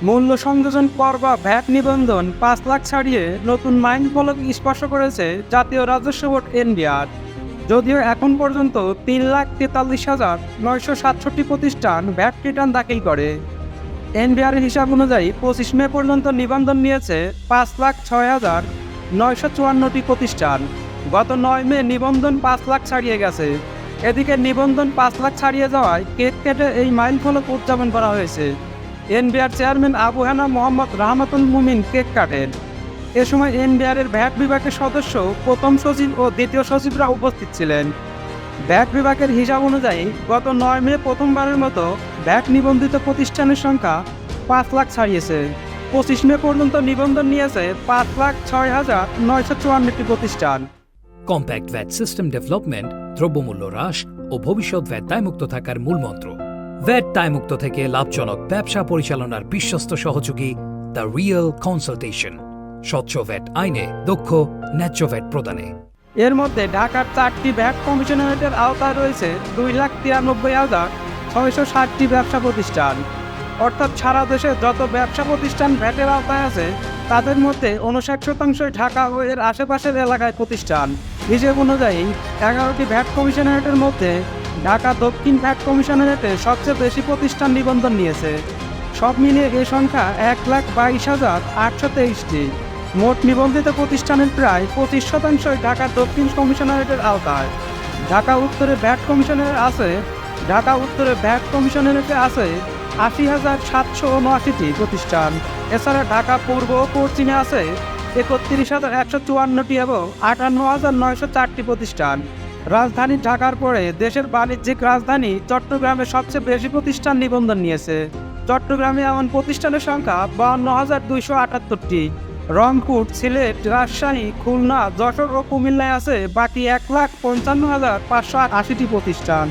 মূল্য সংযোজন কর বা ভ্যাট নিবন্ধন 5 লাখ ছাড়িয়ে নতুন মাইল ফলক স্পর্শ করেছে জাতীয় রাজস্ব বোর্ড এনবিআর। যদিও এখন পর্যন্ত 3,43,967 প্রতিষ্ঠান ভ্যাট রিটার্ন দাখিল করে। এনবিআরের হিসাব অনুযায়ী 25 মে পর্যন্ত নিবন্ধন নিয়েছে 5,06,954টি প্রতিষ্ঠান। গত 9 মে নিবন্ধন 5 লাখ ছাড়িয়ে গেছে। এদিকে নিবন্ধন 5 লাখ ছাড়িয়ে যাওয়ায় কেক কেটে এই মাইল ফলক উদযাপন করা হয়েছে। এনবিআর চেয়ারম্যান আবু হেনা মোহাম্মদ রাহমাতুল মুমিন কেক কাটেন। এ সময় এনবিআরের ভ্যাট বিভাগের সদস্য, প্রথম সচিব ও দ্বিতীয় সচিবরা উপস্থিত ছিলেন। ভ্যাট বিভাগের হিসাব অনুযায়ী গত 9 মে প্রথমবারের মতো ভ্যাট নিবন্ধিত প্রতিষ্ঠানের সংখ্যা 5 লাখ ছাড়িয়েছে। 25 মে পর্যন্ত নিবন্ধন নিয়েছে 5,06,954টি প্রতিষ্ঠান। কম্প্যাক্ট ভ্যাট সিস্টেম ডেভেলপমেন্ট, দ্রব্যমূল্য হ্রাস ও ভবিষ্যৎ ভ্যাট দায়মুক্ত থাকার মূলমন্ত্র। ভ্যাট দায়মুক্ত থেকে লাভজনক ব্যবসা পরিচালনার বিশ্বস্ত সহযোগী দ্য রিয়েল কনসালটেশন। স্বচ্ছ ভ্যাট আইনে দক্ষ ন্যায্য ভ্যাট প্রদানে। এর মধ্যে ঢাকার 4টি ভ্যাট কমিশনারেটের আওতায় রয়েছে 2,93,660টি ব্যবসা প্রতিষ্ঠান। অর্থাৎ সারা দেশে যত ব্যবসা প্রতিষ্ঠান ভ্যাটের আওতায় আছে তাদের মধ্যে 59% ঢাকা ও এর আশেপাশের এলাকায় প্রতিষ্ঠান। হিসেব অনুযায়ী 11টি ভ্যাট কমিশনারেটের মধ্যে ঢাকা দক্ষিণ ভ্যাট কমিশনারেটে সবচেয়ে বেশি প্রতিষ্ঠান নিবন্ধন নিয়েছে। সব মিলিয়ে এ সংখ্যা 1,22,823টি। মোট নিবন্ধিত প্রতিষ্ঠানের প্রায় 25% ঢাকা দক্ষিণ কমিশনারেটের আওতায়। ঢাকা উত্তরে ভ্যাট কমিশনারেটে আছে 80,779টি প্রতিষ্ঠান। এছাড়া ঢাকা পূর্ব ও পশ্চিমে আছে 31,154টি এবং 58,904টি প্রতিষ্ঠান। রাজধানী ঢাকার পরে দেশের বাণিজ্যিক রাজধানী চট্টগ্রামে সবচেয়ে বেশি প্রতিষ্ঠান নিবন্ধন নিয়েছে। চট্টগ্রামে এমন প্রতিষ্ঠানের সংখ্যা 52,278টি। রংপুর, সিলেট, রাজশাহী, খুলনা, যশোর ও কুমিল্লায় আছে বাকি 1,55,580টি প্রতিষ্ঠান।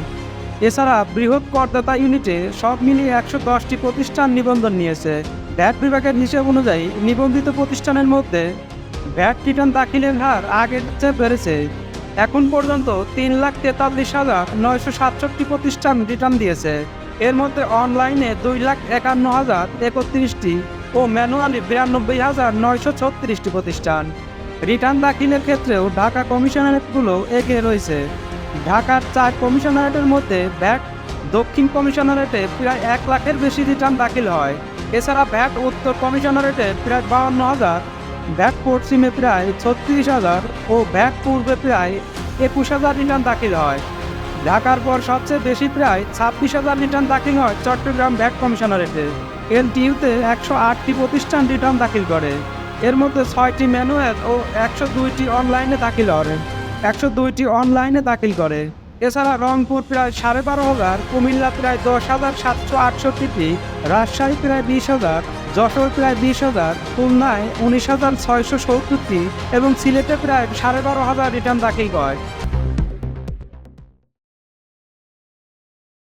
এছাড়া বৃহৎ করদাতা ইউনিটে সব মিলিয়ে 110টি প্রতিষ্ঠান নিবন্ধন নিয়েছে। ভ্যাট বিভাগের হিসেব অনুযায়ী নিবন্ধিত প্রতিষ্ঠানের মধ্যে ভ্যাট রিটার্ন দাখিলের হার আগের চেয়ে বেড়েছে। এখন পর্যন্ত 3,43,967 প্রতিষ্ঠান রিটার্ন দিয়েছে। এর মধ্যে অনলাইনে 2,51,031টি ও ম্যানুয়ালি 92,936টি প্রতিষ্ঠান। রিটার্ন দাখিলের ক্ষেত্রেও ঢাকা কমিশনারেটগুলো এগিয়ে রয়েছে। ঢাকার 4 কমিশনারেটের মধ্যে ভ্যাট দক্ষিণ কমিশনারেটে প্রায় 1 লাখের বেশি রিটার্ন দাখিল হয়। এছাড়া ভ্যাট উত্তর কমিশনারেটে প্রায় 52,000, ভ্যাট পশ্চিমে প্রায় 36,000 ও ভ্যাট পূর্বে প্রায় 21,000 রিটার্ন দাখিল হয়। ঢাকার পর সবচেয়ে বেশি প্রায় 26,000 রিটার্ন দাখিল হয় চট্টগ্রাম ভ্যাট কমিশনারেটে। এলটিইউতে 108টি প্রতিষ্ঠান রিটার্ন দাখিল করে। এর মধ্যে 6টি ম্যানুয়াল ও 102টি অনলাইনে দাখিল করে। এছাড়া রংপুর প্রায় 12,500, কুমিল্লা প্রায় 10,768টি, রাজশাহী প্রায় 20,000, যশোর প্রায় 20,000, খুলনায় 19,670টি এবং সিলেটে প্রায় 12,500 রিটার্ন দাখিল হয়।